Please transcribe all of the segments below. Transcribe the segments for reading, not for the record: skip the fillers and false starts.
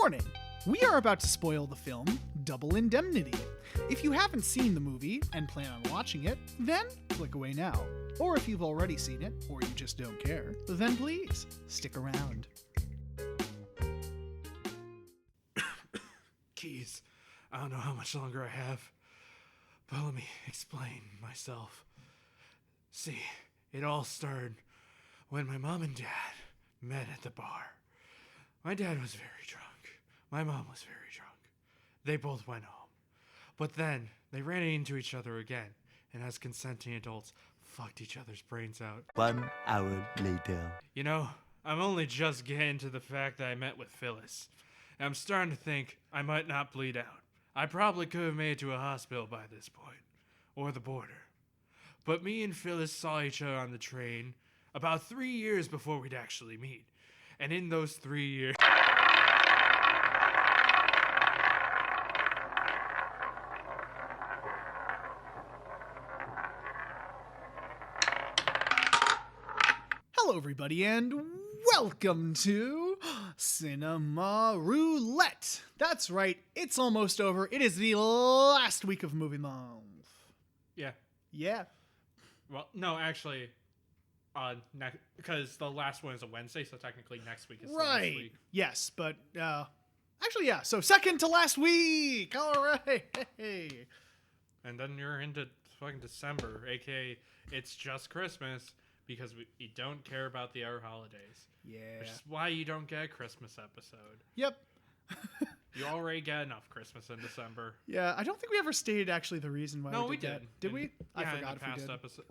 Warning! We are about to spoil the film Double Indemnity. If you haven't seen the movie and plan on watching it, then click away now. Or if you've already seen it, or you just don't care, then please stick around. Keys, I don't know how much longer I have, but let me explain myself. See, it all started when my mom and dad met at the bar. My dad was very drunk. My mom was very drunk. They both went home. But then they ran into each other again, and as consenting adults, fucked each other's brains out. 1 hour later. You know, I'm only just getting to the fact that I met with Phyllis. And I'm starting to think I might not bleed out. I probably could have made it to a hospital by this point, or the border. But me and Phyllis saw each other on the train about 3 years before we'd actually meet. And in those 3 years... Hello, everybody, and welcome to Cinema Roulette. That's right, it's almost over. It is the last week of movie month. Yeah. Yeah. Well, no, actually, because the last one is a Wednesday, so technically next week is the last week. Yes, but actually, yeah. So second to last week. All right. Hey. And then you're into fucking December, aka it's just Christmas. Because we don't care about the other holidays. Yeah. Which is why you don't get a Christmas episode. Yep. You already get enough Christmas in December. Yeah, I don't think we ever stated actually the reason why we did that. Did we? I forgot in the if past we did. episode.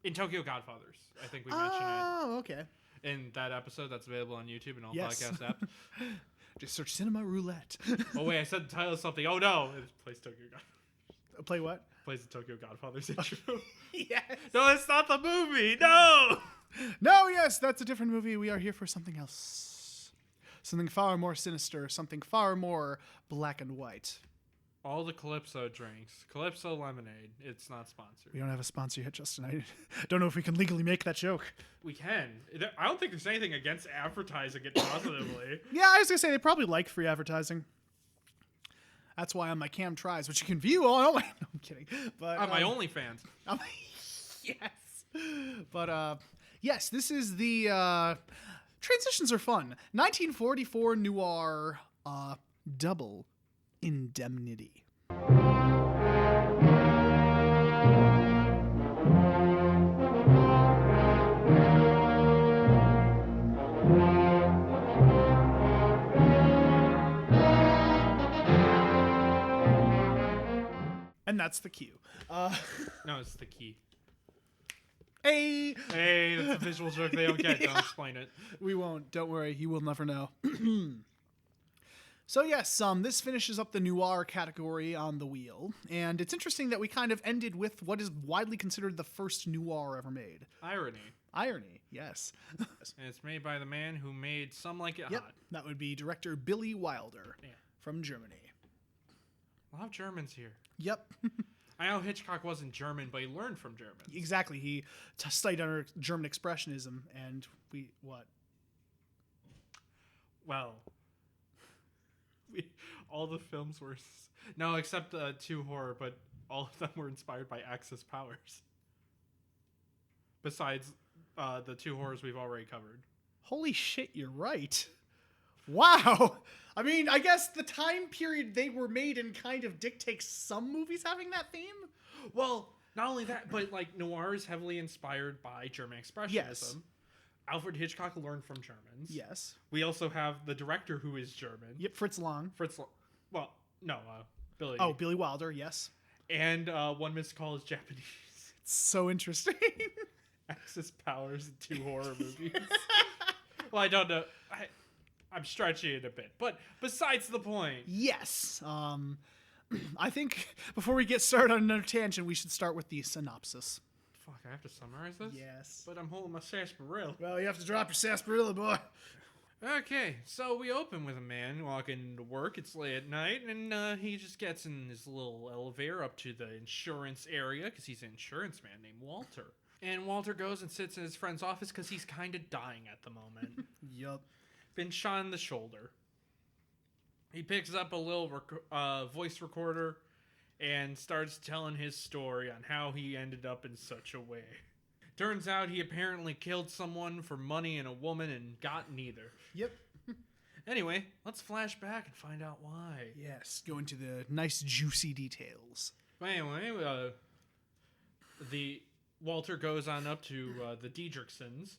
In Tokyo Godfathers, I think we mentioned it. Oh, okay. In that episode that's available on YouTube and all Yes. podcast apps. Just search Cinema Roulette. Oh wait, I said the title of something. Oh no, it plays Tokyo Godfathers. Play what? Plays the Tokyo Godfathers intro. Yes. No, it's not the movie. No. No, yes, that's a different movie. We are here for something else. Something far more sinister. Something far more black and white. All the Calypso drinks. Calypso lemonade. It's not sponsored. We don't have a sponsor yet, Justin. I don't know if we can legally make that joke. We can. I don't think there's anything against advertising it positively. Yeah, I was going to say they probably like free advertising. That's why on my Cam Tries, which you can view on... No, I'm kidding. But On my OnlyFans. Yes. But, yes, this is the... transitions are fun. 1944 noir Double Indemnity. And that's the cue. No, it's the key. Hey, Hey, that's a visual joke they don't get. Don't explain it. we won't. Don't worry. You will never know. So yes, this finishes up the noir category on the wheel, and it's interesting that we kind of ended with what is widely considered the first noir ever made. Irony, yes. And it's made by the man who made Some Like It Yep, Hot. that would be director Billy Wilder Yeah. from Germany. A lot of Germans here. Yep, I know Hitchcock wasn't German, but he learned from Germans. exactly. He studied under German Expressionism, and what? Well, all the films were... No, except two horror, but all of them were inspired by Axis powers. Besides the two horrors we've already covered. Holy shit, you're right. Wow. I mean, I guess the time period they were made in kind of dictates some movies having that theme. Well, not only that, but like noir is heavily inspired by German Expressionism. Yes. Alfred Hitchcock learned from Germans. Yes. We also have the director who is German. Yep, Fritz Lang. Billy. Oh, Billy Wilder, yes. And One Missed Call is Japanese. It's so interesting. Axis powers in two horror movies. Well, I don't know. I'm stretching it a bit, but besides the point. Yes. I think before we get started on another tangent, we should start with the synopsis. Fuck, I have to summarize this? Yes. But I'm holding my sarsaparilla. Well, you have to drop your sarsaparilla, boy. Okay, so we open with a man walking to work. It's late at night, and he just gets in his little elevator up to the insurance area because he's an insurance man named Walter. And Walter goes and sits in his friend's office because he's kind of dying at the moment. Yup. Been shot in the shoulder. He picks up a little voice recorder and starts telling his story on how he ended up in such a way. Turns out he apparently killed someone for money and a woman and got neither. Yep. Anyway, let's flash back and find out why. Yes, go into the nice juicy details. But anyway, the Walter goes on up to the Diedrichsons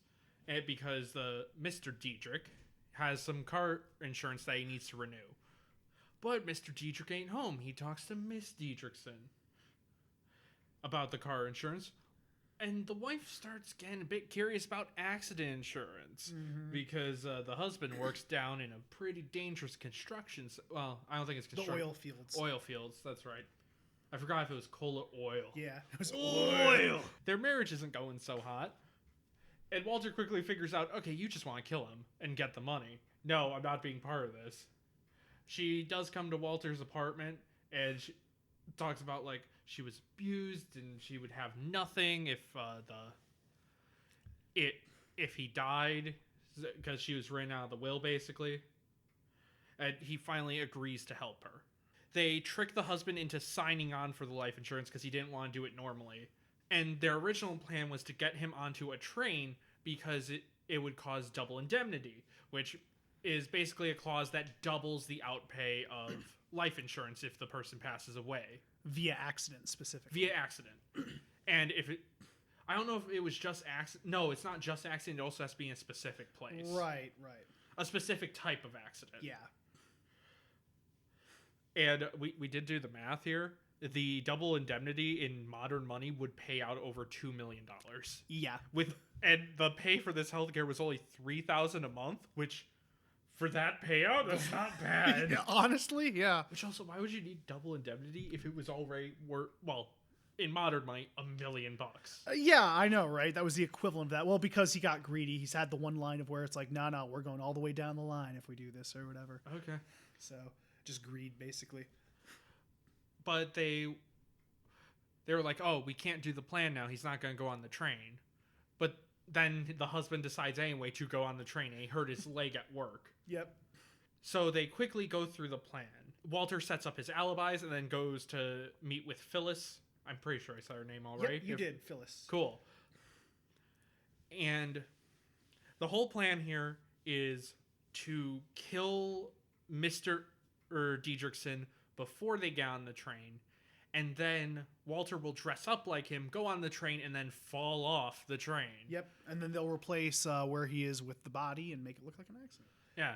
because Mr. Diedrich has some car insurance that he needs to renew. But Mr. Diedrich ain't home. He talks to Miss Diedrichson about the car insurance. And the wife starts getting a bit curious about accident insurance because the husband works down in a pretty dangerous construction. Well, I don't think it's construction. The oil fields. Oil fields, that's right. I forgot if it was coal or oil. Yeah, it was oil. Their marriage isn't going so hot. And Walter quickly figures out, okay, you just want to kill him and get the money. No, I'm not being part of this. She does come to Walter's apartment and she talks about, like, she was abused and she would have nothing if he died, because she was written out of the will, basically. And he finally agrees to help her. They trick the husband into signing on for the life insurance because he didn't want to do it normally. And their original plan was to get him onto a train because it would cause double indemnity, which is basically a clause that doubles the outpay of life insurance if the person passes away. Via accident, specifically. Via accident. And I don't know if it was just accident. No, it's not just accident. It also has to be in a specific place. Right. A specific type of accident. Yeah. And we did do the math here. The double indemnity in modern money would pay out over $2 million. Yeah. And the pay for this healthcare was only $3,000 a month, which for that payout, that's not bad. Honestly, yeah. Which also, why would you need double indemnity if it was already in modern money, $1 million? Yeah, I know, right? That was the equivalent of that. Well, because he got greedy, he's had the one line of where it's like, no, we're going all the way down the line if we do this or whatever. Okay. So, just greed, basically. But they were like, oh, we can't do the plan now. He's not going to go on the train. But then the husband decides anyway to go on the train, and he hurt his leg at work. Yep. So they quickly go through the plan. Walter sets up his alibis and then goes to meet with Phyllis. I'm pretty sure I said her name already. Yep, you did, Phyllis. Cool. And the whole plan here is to kill Mr. Diedrichson before they get on the train, and then Walter will dress up like him, go on the train, and then fall off the train. Yep, and then they'll replace where he is with the body and make it look like an accident. Yeah,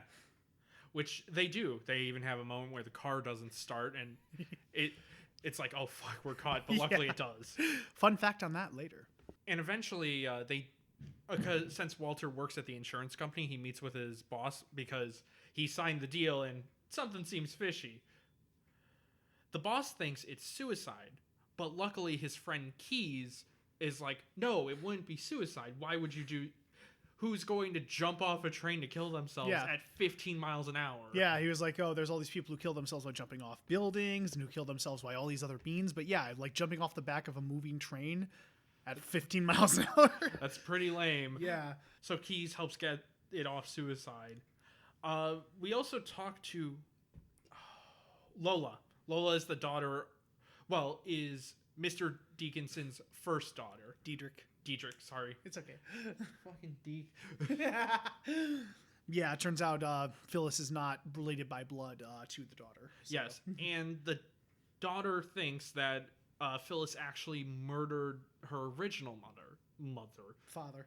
which they do. They even have a moment where the car doesn't start, and it's like, oh, fuck, we're caught, but luckily it does. Fun fact on that later. And eventually, since Walter works at the insurance company, he meets with his boss because he signed the deal, and something seems fishy. The boss thinks it's suicide, but luckily his friend Keys is like, no, it wouldn't be suicide. Why would you do... Who's going to jump off a train to kill themselves at 15 miles an hour? Yeah, he was like, oh, there's all these people who kill themselves by jumping off buildings and who kill themselves by all these other means. But yeah, like jumping off the back of a moving train at 15 miles an hour. That's pretty lame. Yeah. So Keys helps get it off suicide. We also talked to Lola. Lola is the daughter, is Mr. Deakinson's first daughter. Diedrich, sorry. It's okay. Fucking Deke. Yeah, it turns out Phyllis is not related by blood to the daughter. So. Yes, and the daughter thinks that Phyllis actually murdered her original Father.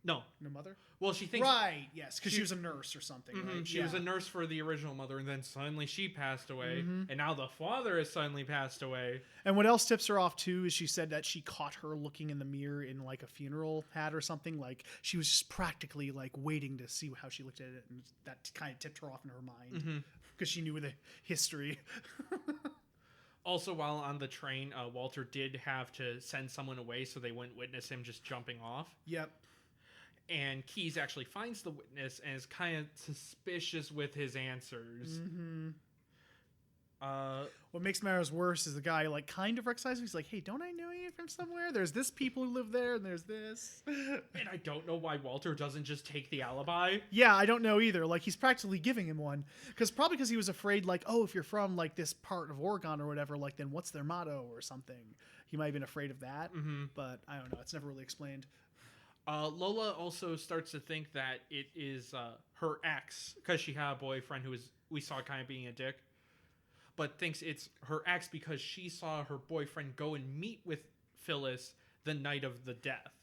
No, mother? Well, she thinks... Right, yes, because she was a nurse or something, right? She was a nurse for the original mother, and then suddenly she passed away, and now the father has suddenly passed away. And what else tips her off, too, is she said that she caught her looking in the mirror in, like, a funeral hat or something. Like, she was just practically, like, waiting to see how she looked at it, and that kind of tipped her off in her mind, because she knew the history. Also, while on the train, Walter did have to send someone away so they wouldn't witness him just jumping off. Yep. And Keys actually finds the witness and is kind of suspicious with his answers. What makes matters worse is the guy like kind of recognizes. He's like, "Hey, don't I know you from somewhere? There's this people who live there, and there's this." And I don't know why Walter doesn't just take the alibi. Yeah, I don't know either. Like he's practically giving him one because he was afraid like, oh, if you're from like this part of Oregon or whatever, like then what's their motto or something. He might have been afraid of that, but I don't know. It's never really explained. Lola also starts to think that it is her ex, because she had a boyfriend we saw kind of being a dick, but thinks it's her ex because she saw her boyfriend go and meet with Phyllis the night of the death.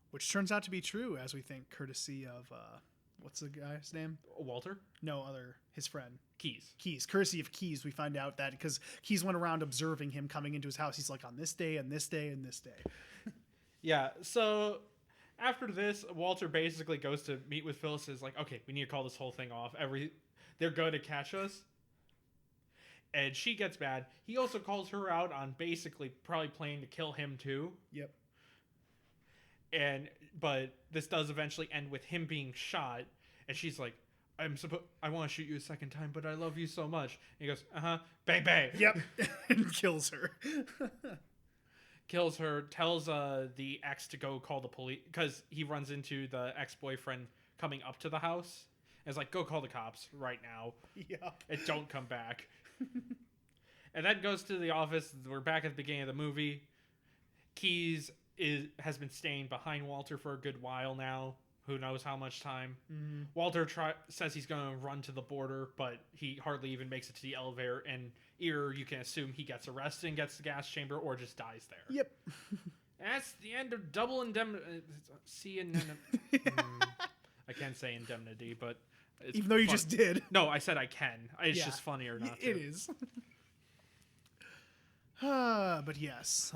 Which turns out to be true, as we think, courtesy of, what's the guy's name? Walter? No, his friend. Keys. Courtesy of Keys, we find out that because Keys went around observing him coming into his house. He's like, on this day, and this day, and this day. Yeah, so after this, Walter basically goes to meet with Phyllis. Is like, okay, we need to call this whole thing off. They're going to catch us. And she gets mad. He also calls her out on basically probably planning to kill him too. Yep. But this does eventually end with him being shot. And she's like, I want to shoot you a second time, but I love you so much. And he goes, bang, bang. Yep. And kills her. Kills her, tells the ex to go call the police because he runs into the ex-boyfriend coming up to the house. And is like, go call the cops right now. Yep. And don't come back. And then goes to the office. We're back at the beginning of the movie. Keys has been staying behind Walter for a good while now. Who knows how much time. Mm-hmm. Walter says he's going to run to the border, but he hardly even makes it to the elevator. And either you can assume he gets arrested and gets the gas chamber, or just dies there. Yep. And that's the end of Double Indemnity. I can't say Indemnity, but it's even though you just did. No, I said I can. It's just funnier not to. It is. But yes.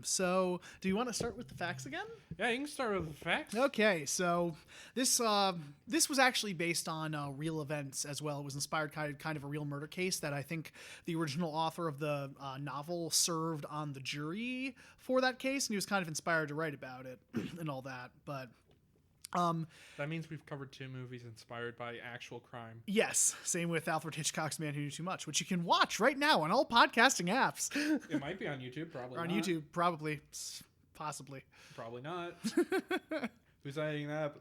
So, do you want to start with the facts again? Yeah, you can start with the facts. Okay, so this was actually based on real events as well. It was inspired kind of a real murder case that I think the original author of the novel served on the jury for that case, and he was kind of inspired to write about it and all that. But that means we've covered 2 movies inspired by actual crime. Yes, same with Alfred Hitchcock's Man Who Knew Too Much, which you can watch right now on all podcasting apps. It might be on YouTube, probably. Or on not. YouTube, probably, possibly. Probably not. Who's editing that?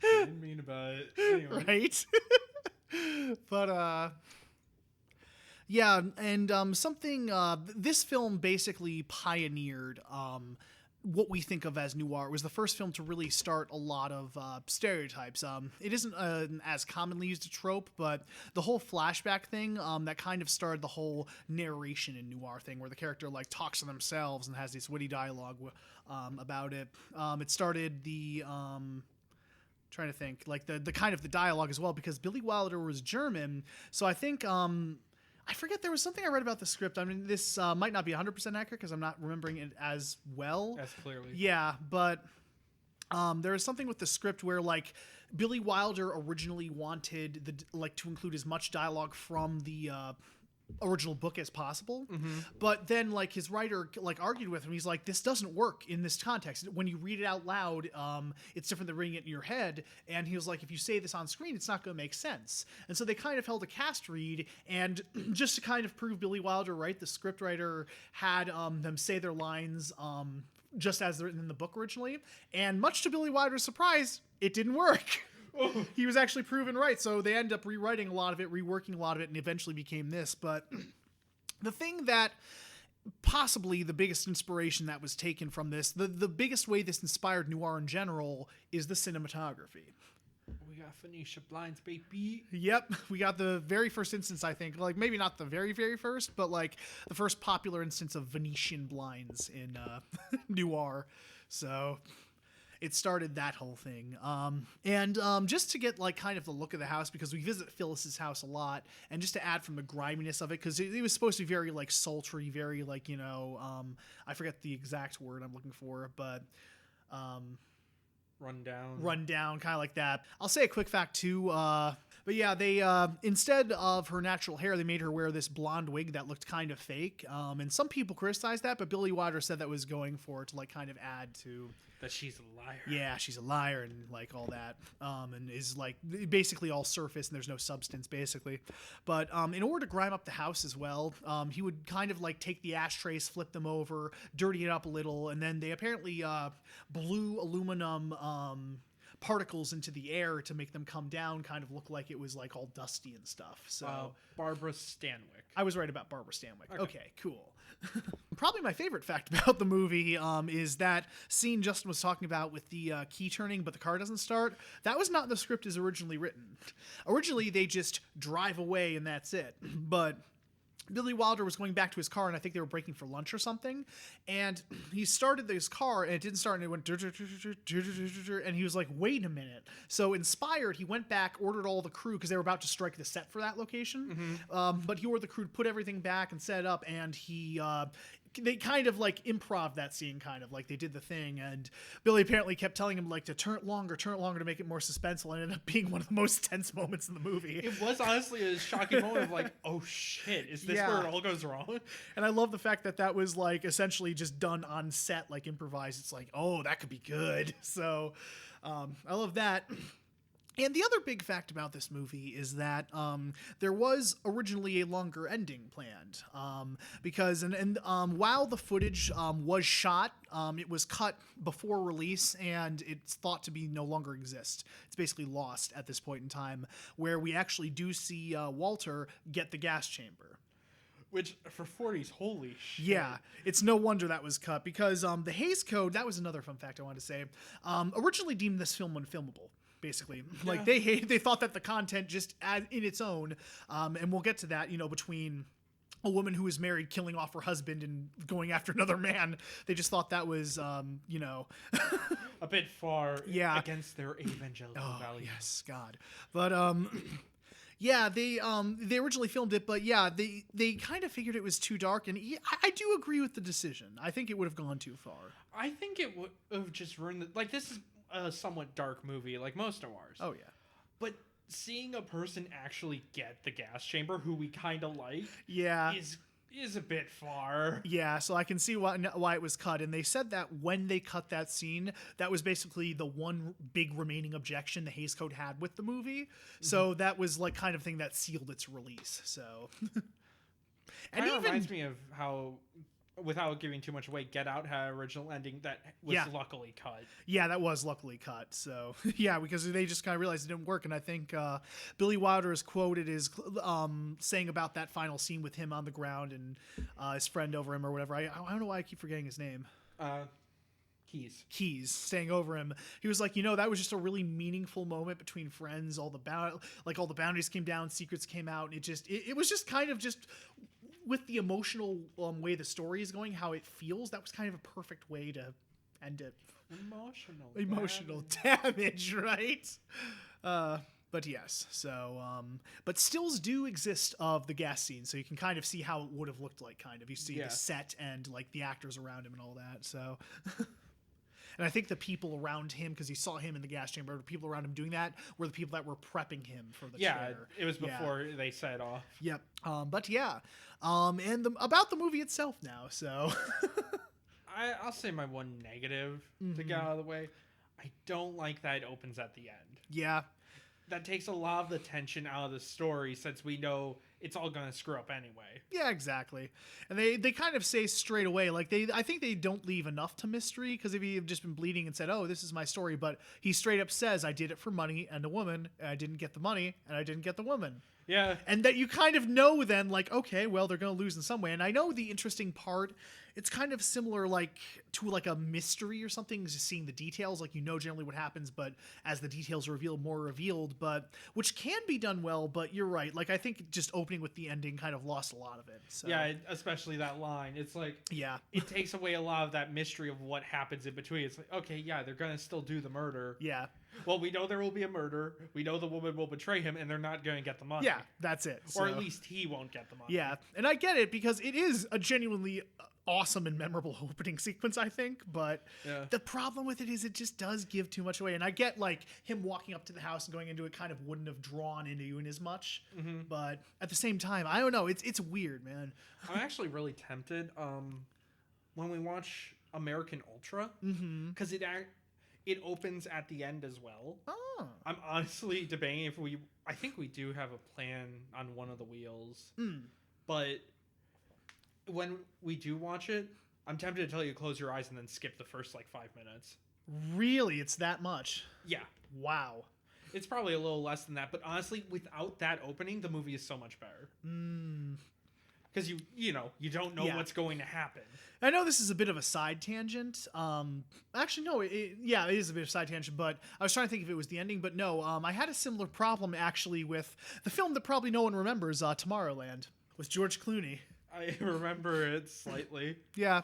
Didn't mean about it. Anyway. Right. But yeah, and something. This film basically pioneered what we think of as noir. It was the first film to really start a lot of stereotypes. It isn't as commonly used a trope, but the whole flashback thing that kind of started the whole narration in noir thing, where the character like talks to themselves and has this witty dialogue about it. It started the trying to think like the kind of the dialogue as well, because Billy Wilder was German, so I think I forget, there was something I read about the script. I mean, this might not be 100% accurate because I'm not remembering it as well. As clearly. Yeah, but there was something with the script where, like, Billy Wilder originally wanted to include as much dialogue from the original book as possible, but then like his writer like argued with him. He's like, this doesn't work in this context. When you read it out loud, it's different than reading it in your head. And he was like, if you say this on screen, it's not going to make sense. And so they kind of held a cast read, and just to kind of prove Billy Wilder right, the scriptwriter had them say their lines just as they're written in the book originally. And much to Billy Wilder's surprise, it didn't work. He was actually proven right, so they ended up rewriting a lot of it, reworking a lot of it, and eventually became this. But the thing that possibly the biggest inspiration that was taken from this, the biggest way this inspired noir in general, is the cinematography. We got Phoenicia blinds, baby. Yep, we got the very first instance, I think, like maybe not the very, very first, but like the first popular instance of Venetian blinds in noir. So it started that whole thing. And just to get like kind of the look of the house, because we visit Phyllis's house a lot, and just to add from the griminess of it, because it was supposed to be very like sultry, very like, you know, I forget the exact word I'm looking for, but run down, kind of like that. I'll say a quick fact too. But yeah, they instead of her natural hair, they made her wear this blonde wig that looked kind of fake. And some people criticized that, but Billy Wilder said that was going for it to like kind of add to that she's a liar. Yeah, she's a liar and like all that. And is like basically all surface and there's no substance basically. But in order to grime up the house as well, he would kind of like take the ashtrays, flip them over, dirty it up a little, and then they apparently blew aluminum particles into the air to make them come down, kind of look like it was like all dusty and stuff. So Barbara Stanwyck. I was right about Barbara Stanwyck. Okay, cool. Probably my favorite fact about the movie is that scene Justin was talking about with the key turning, but the car doesn't start. That was not in the script as originally written. Originally, they just drive away and that's it. But Billy Wilder was going back to his car, and I think they were breaking for lunch or something. And he started his car, and it didn't start, and it went, and he was like, wait a minute. So inspired, he went back, ordered all the crew, because they were about to strike the set for that location. But he ordered the crew to put everything back and set it up, and they kind of like improv that scene, kind of like they did the thing, and Billy apparently kept telling him like to turn it longer to make it more suspenseful, and it ended up being one of the most tense moments in the movie. It was honestly a shocking moment of like, oh shit, is this where it all goes wrong? And I love the fact that that was like essentially just done on set, like improvised. It's like, oh, that could be good. So I love that. And the other big fact about this movie is that there was originally a longer ending planned because while the footage was shot, it was cut before release and it's thought to be no longer exist. It's basically lost at this point in time, where we actually do see Walter get the gas chamber. Which, for 40s, holy shit. Yeah, it's no wonder that was cut because the Hays Code, that was another fun fact I wanted to say, originally deemed this film unfilmable. Basically, like they thought that the content just in its own, and we'll get to that, between a woman who is married killing off her husband and going after another man, they just thought that was, a bit far against their evangelical values. Yes, God. But, yeah, they originally filmed it, but yeah, they kind of figured it was too dark, and I do agree with the decision. I think it would have gone too far. I think it would have just ruined like, this is a somewhat dark movie, like most noirs. Oh yeah, but seeing a person actually get the gas chamber, who we kind of like, is a bit far. Yeah, so I can see why it was cut, and they said that when they cut that scene, that was basically the one big remaining objection the Hays Code had with the movie. So that was like kind of thing that sealed its release. So, and it reminds me of how, without giving too much away, Get Out had an original ending that was luckily cut. Yeah, that was luckily cut. So, yeah, because they just kind of realized it didn't work. And I think Billy Wilder is quoted as saying about that final scene with him on the ground and his friend over him or whatever. I don't know why I keep forgetting his name. Keys staying over him. He was like, that was just a really meaningful moment between friends. All the boundaries came down, secrets came out, and it was just kind of just with the emotional way the story is going, how it feels. That was kind of a perfect way to end it. Emotional damage, right? But yes, so but stills do exist of the gas scene, so you can kind of see how it would have looked like. Kind of, you see the set and like the actors around him and all that. So. And I think the people around him, because he saw him in the gas chamber, the people around him doing that were the people that were prepping him for the chair. Yeah, it was before they set off. Yep. But yeah. And about the movie itself now, so. I'll say my one negative to get out of the way. I don't like that it opens at the end. Yeah. That takes a lot of the tension out of the story, since we know it's all going to screw up anyway. Yeah, exactly. And they kind of say straight away, like I think they don't leave enough to mystery, because if he had just been bleeding and said, oh, this is my story, but he straight up says, I did it for money and a woman, and I didn't get the money, and I didn't get the woman. Yeah. And that you kind of know then, like, okay, well, they're going to lose in some way. And I know the interesting part, it's kind of similar like to like a mystery or something, just seeing the details, like generally what happens, but as the details are revealed, more revealed, but which can be done well. But you're right, like I think just opening with the ending kind of lost a lot of it. So. Yeah, especially that line. It's like, it takes away a lot of that mystery of what happens in between. It's like, okay, yeah, they're gonna still do the murder. Yeah. Well, we know there will be a murder. We know the woman will betray him, and they're not going to get the money. Yeah, that's it. Or at least he won't get the money. Yeah, and I get it, because it is a genuinely awesome and memorable opening sequence, I think. But Yeah. the problem with it is it just does give too much away. And I get like him walking up to the house and going into it kind of wouldn't have drawn into you in as much. But at the same time, I don't know. It's weird, man. I'm actually really tempted when we watch American Ultra, because it opens at the end as well. Oh. I'm honestly debating if I think we do have a plan on one of the wheels, but when we do watch it, I'm tempted to tell you to close your eyes and then skip the first like 5 minutes. Really? It's that much? Yeah. Wow. It's probably a little less than that, but honestly, without that opening, the movie is so much better. Because you don't know what's going to happen. I know this is a bit of a side tangent. Actually, no, it is a bit of a side tangent, but I was trying to think if it was the ending, but no, I had a similar problem actually with the film that probably no one remembers, Tomorrowland, with George Clooney. I remember it slightly. Yeah.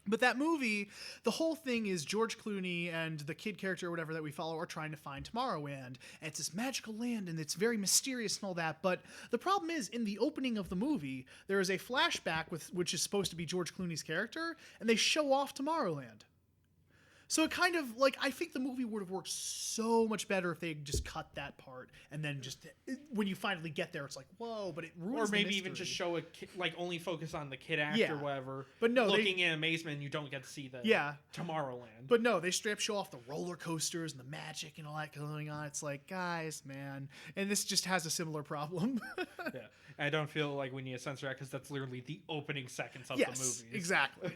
But that movie, the whole thing is George Clooney and the kid character or whatever that we follow are trying to find Tomorrowland. And it's this magical land and it's very mysterious and all that. But the problem is, in the opening of the movie, there is a flashback which is supposed to be George Clooney's character, and they show off Tomorrowland. So it kind of, like, I think the movie would have worked so much better if they had just cut that part, and then just, when you finally get there, it's like, whoa, but it ruins Or maybe the even mystery. just show a kid, like, only focus on the kid actor or whatever. But no, looking in amazement, and you don't get to see the Tomorrowland. But no, they straight up show off the roller coasters and the magic and all that going on. It's like, guys, man. And this just has a similar problem. Yeah. I don't feel like we need to censor that because that's literally the opening seconds of the movie. Exactly.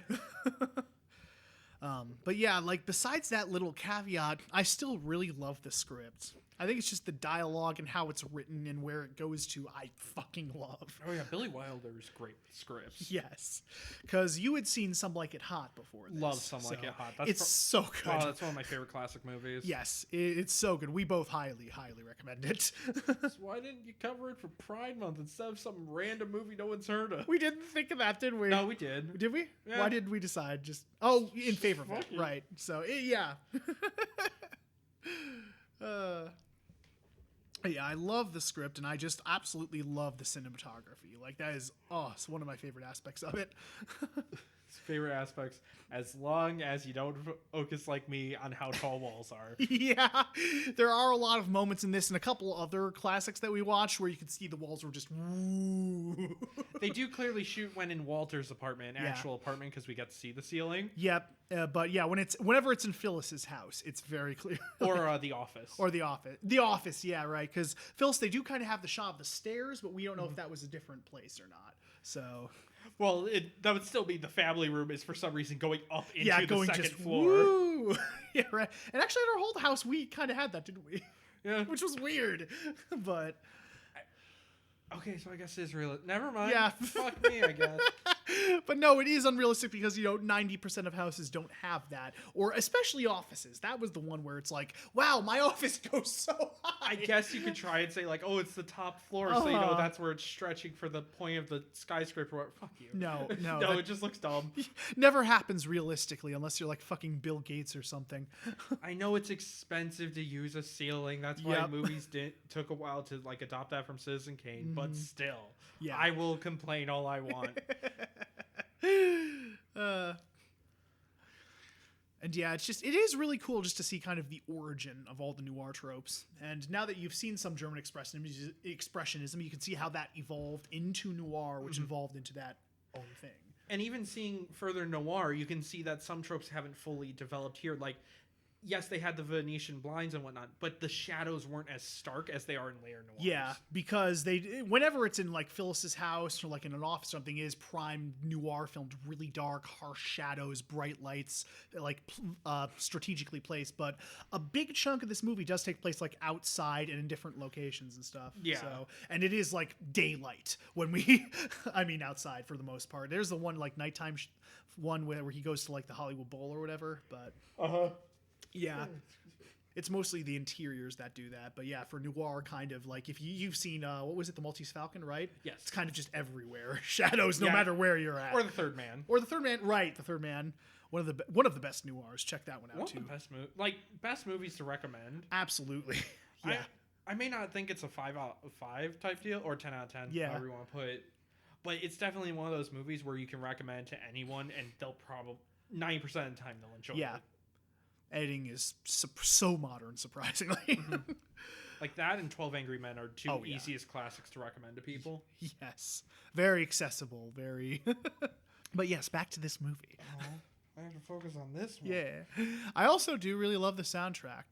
But yeah, like besides that little caveat, I still really love the script. I think it's just the dialogue and how it's written and where it goes to I fucking love. Oh yeah, Billy Wilder's great with scripts. Yes. Because you had seen Some Like It Hot before this. Love Some Like It Hot. It's so good. Oh, that's one of my favorite classic movies. Yes, it's so good. We both highly, highly recommend it. So why didn't you cover it for Pride Month instead of some random movie no one's heard of? We didn't think of that, did we? No, we did. Did we? Yeah. Why did we decide? Just in favor of it, Fuck you. right? So yeah. Yeah, I love the script, and I just absolutely love the cinematography. Like that is it's one of my favorite aspects of it. Favorite aspects, as long as you don't focus like me on how tall walls are. Yeah, there are a lot of moments in this and a couple other classics that we watched where you can see the walls were just woo. They do clearly shoot when in Walter's apartment, actual apartment, because we get to see the ceiling. Yep, but yeah, whenever it's in Phyllis's house, it's very clear. Or The Office. Or The Office. The Office, yeah, right. Because Phyllis, they do kind of have the shot of the stairs, but we don't know if that was a different place or not. So, well, that would still be the family room is for some reason going up into the second just, floor. Woo! Yeah, right. And actually, at our old house, we kind of had that, didn't we? Yeah. Which was weird, but. Okay, so I guess it's real. Never mind. Yeah. Fuck me, I guess. But no, it is unrealistic because, 90% of houses don't have that. Or especially offices. That was the one where it's like, wow, my office goes so high. I guess you could try and say, like, oh, it's the top floor, so that's where it's stretching for the point of the skyscraper. Fuck you. No. No, it just looks dumb. Never happens realistically unless you're like fucking Bill Gates or something. I know it's expensive to use a ceiling. That's why movies took a while to, like, adopt that from Citizen Kane. But still, I will complain all I want. And yeah, it is really cool just to see kind of the origin of all the noir tropes. And now that you've seen some German expressionism, you can see how that evolved into noir, which evolved into that own thing. And even seeing further noir, you can see that some tropes haven't fully developed here. Like, yes, they had the Venetian blinds and whatnot, but the shadows weren't as stark as they are in later noirs. Yeah, because whenever it's in like Phyllis's house or like in an office, something is prime noir filmed, really dark, harsh shadows, bright lights, like strategically placed. But a big chunk of this movie does take place like outside and in different locations and stuff. Yeah. So, and it is like daylight when we, I mean outside for the most part. There's the one like nighttime one where he goes to like the Hollywood Bowl or whatever, but. Yeah, it's mostly the interiors that do that. But yeah, for noir, kind of like if you've seen, what was it, The Maltese Falcon, right? Yes. It's kind of just everywhere. Shadows, no matter where you're at. Or The Third Man. Right, The Third Man. One of the best noirs. Check that one out, too. One of the best movies to recommend. Absolutely. Yeah. I may not think it's a 5 out of 5 type deal, or 10 out of 10, however you want to put it. But it's definitely one of those movies where you can recommend to anyone, and they'll probably 90% of the time they'll enjoy Yeah. it. Editing is so modern, surprisingly. Mm-hmm. Like that and 12 Angry Men are two Oh, yeah. easiest classics to recommend to people. Yes. Very accessible, very... But yes, back to this movie. Oh, I have to focus on this one. Yeah. I also do really love the soundtrack.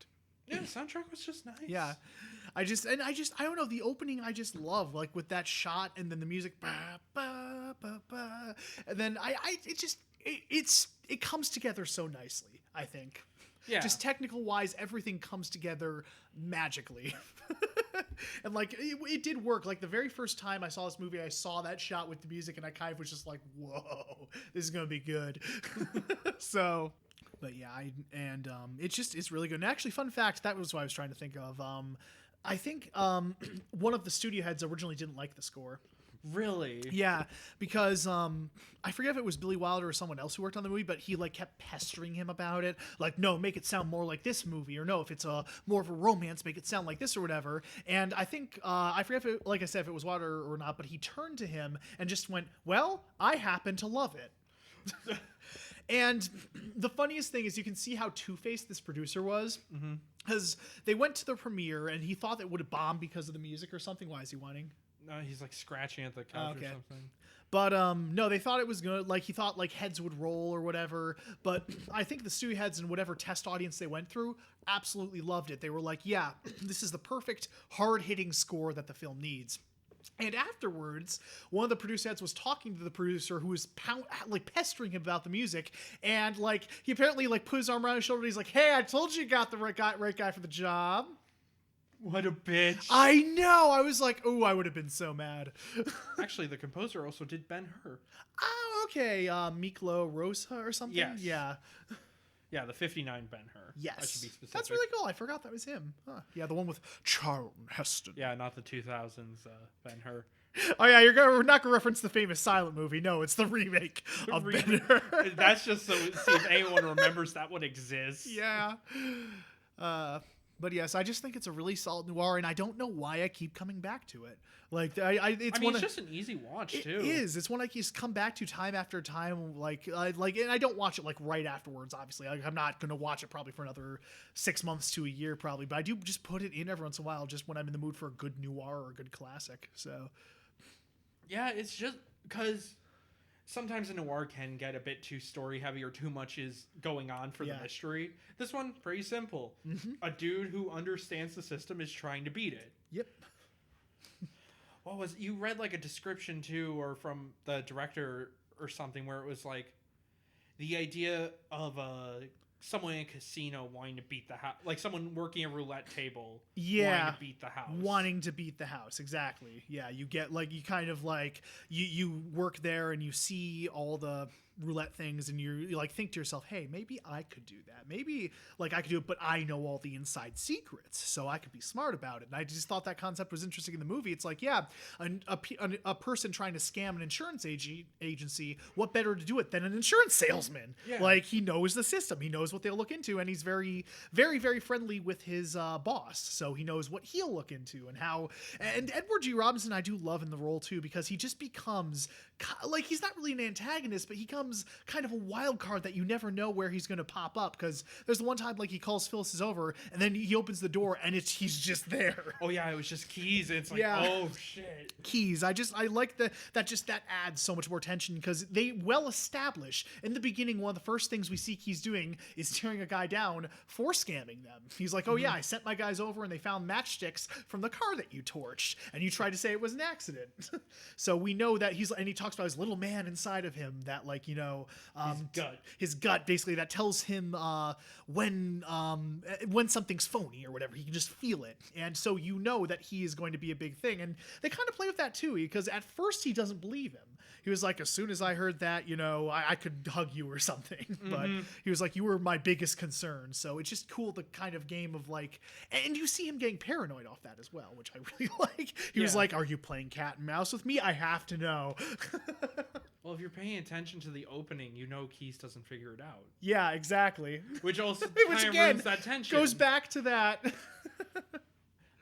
Yeah, the soundtrack was just nice. Yeah. I don't know, the opening I just love, like with that shot and then the music, ba, ba, ba, ba, and then it comes together so nicely, I think. Yeah. Just technical wise, everything comes together magically. And like, it did work. Like the very first time I saw this movie, I saw that shot with the music and I kind of was just like, whoa, this is going to be good. So... But yeah, it's really good. And actually, fun fact, that was what I was trying to think of. I think one of the studio heads originally didn't like the score. Really? Yeah, because I forget if it was Billy Wilder or someone else who worked on the movie, but he like kept pestering him about it. Like, no, make it sound more like this movie, or no, if it's more of a romance, make it sound like this or whatever. And I think I forget if it, like I said, if it was Wilder or not, but he turned to him and just went, "Well, I happen to love it." And the funniest thing is you can see how two-faced this producer was. Because they went to the premiere and he thought it would have bombed because of the music or something. Why is he whining? No, he's like scratching at the couch or something. But no, they thought it was good. Like he thought like heads would roll or whatever. But I think the studio heads and whatever test audience they went through absolutely loved it. They were like, yeah, this is the perfect hard-hitting score that the film needs. And afterwards, one of the producer heads was talking to the producer who was pestering him about the music, and like he apparently like put his arm around his shoulder and he's like, "Hey, I told you got the right guy for the job." What a bitch. I know. I was like, "Oh, I would have been so mad." Actually, the composer also did Ben-Hur. Oh, okay. Miklo Rosa or something. Yes. Yeah. Yeah, the 59 Ben-Hur. Yes. I should be specific. That's really cool. I forgot that was him. Huh. Yeah, the one with Charlton Heston. Yeah, not the 2000s Ben-Hur. Oh yeah, we're not gonna reference the famous silent movie. No, it's the remake of Ben-Hur. That's just so see if anyone remembers that one exists. Yeah. But yes, I just think it's a really solid noir, and I don't know why I keep coming back to it. Like, it's just an easy watch too. It is. It's one I just come back to time after time. And I don't watch it like right afterwards. Obviously, I'm not gonna watch it probably for another 6 months to a year, probably. But I do just put it in every once in a while, just when I'm in the mood for a good noir or a good classic. So, yeah, it's just because sometimes a noir can get a bit too story heavy or too much is going on for the mystery. This one, pretty simple. A dude who understands the system is trying to beat it. Yep. You read like a description too, or from the director or something, where it was like the idea of someone in a casino wanting to beat the house, like someone working a roulette table wanting to beat the house. Wanting to beat the house, exactly. Yeah, you get like, you kind of like, you work there and you see all the roulette things and you like think to yourself, hey, maybe I could do that. Maybe like I could do it, but I know all the inside secrets, so I could be smart about it. And I just thought that concept was interesting in the movie. It's like, yeah, a person trying to scam an insurance agency, what better to do it than an insurance salesman? Yeah. Like, he knows the system, he knows what they'll look into, and he's very, very, very friendly with his boss, so he knows what he'll look into and how. And Edward G. Robinson I do love in the role too, because he just becomes like, he's not really an antagonist, but he comes kind of a wild card that you never know where he's going to pop up. Because there's the one time like he calls Phyllis over and then he opens the door and he's just there. Oh yeah, it was just Keys. And it's like, oh shit, Keys. I like that adds so much more tension, because they well establish in the beginning one of the first things we see Keys doing is tearing a guy down for scamming them. He's like, oh yeah, I sent my guys over and they found matchsticks from the car that you torched and you tried to say it was an accident. So we know that and he talks about his little man inside of him that, like, you know, his gut basically, that tells him when something's phony or whatever. He can just feel it, and so you know that he is going to be a big thing. And they kind of play with that too, because at first he doesn't believe him. He was like, as soon as I heard that, you know, I could hug you or something. But he was like, you were my biggest concern. So it's just cool, the kind of game of like, and you see him getting paranoid off that as well, which I really like. He was like, are you playing cat and mouse with me? I have to know. Well, if you're paying attention to the opening, you know Keys doesn't figure it out. Yeah, exactly. Which also which kind of again ruins that tension. goes back to that.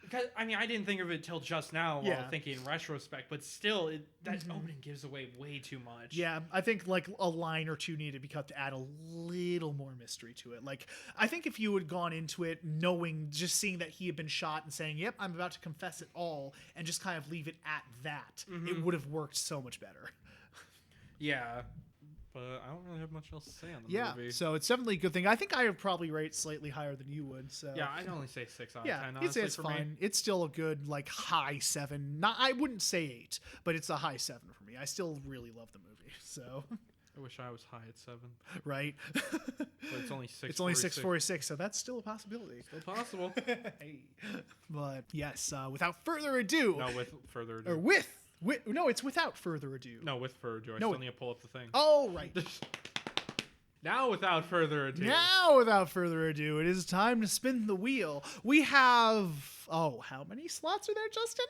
Because, I mean, I didn't think of it till just now while Yeah. thinking in retrospect, but still, that opening gives away way too much. Yeah, I think like a line or two needed to be cut to add a little more mystery to it. Like, I think if you had gone into it knowing, just seeing that he had been shot and saying, "Yep, I'm about to confess it all," and just kind of leave it at that, it would have worked so much better. Yeah. But I don't really have much else to say on the Yeah, movie. so it's definitely a good thing. I think I would probably rate slightly higher than you would. So Yeah, I'd only say 6 out of yeah, 10, you'd honestly, say it's for fine. me. It's still a good like high 7. Not, I wouldn't say 8, but it's a high 7 for me. I still really love the movie. So I wish I was high at 7. right, But it's only 6. it's only 646, so that's still a possibility. Still possible. Hey. But yes, without further ado, No, with further ado. or no, it's without further ado. No, with further ado. I No, still need to pull up the thing. Oh right. Now, without further ado. Now, without further ado, it is time to spin the wheel. We have how many slots are there, Justin?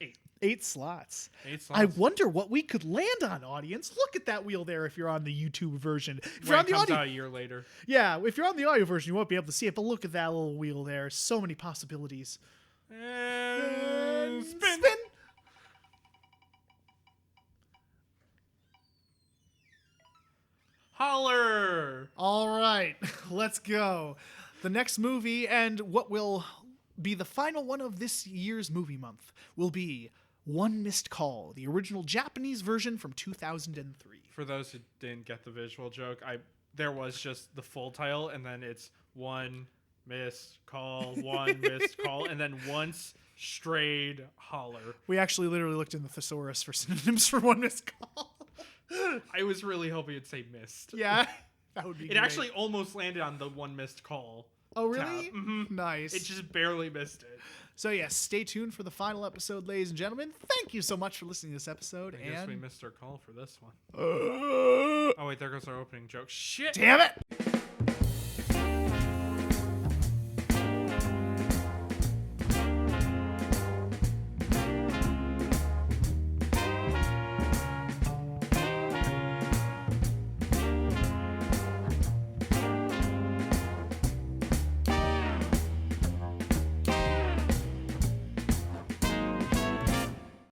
8. 8 slots. 8 slots. I wonder what we could land on, audience. Look at that wheel there if you're on the YouTube version. If you're When on it the comes audio, out a year later. yeah, if you're on the audio version, you won't be able to see it, but look at that little wheel there. So many possibilities. And spin. Holler. All right, let's go. The next movie, and what will be the final one of this year's movie month, will be One Missed Call, the original Japanese version from 2003. For those who didn't get the visual joke, there was just the full title, and then it's one missed call, one missed call, and then once strayed holler. We actually literally looked in the thesaurus for synonyms for One Missed Call. I was really hoping it'd say missed. Yeah, that would be It great. actually almost landed on the one missed call. Oh, really? Mhm. Nice. It just barely missed it. So, yes, stay tuned for the final episode, ladies and gentlemen. Thank you so much for listening to this episode. I guess and we missed our call for this one. Oh, wait, there goes our opening joke. Shit! damn it!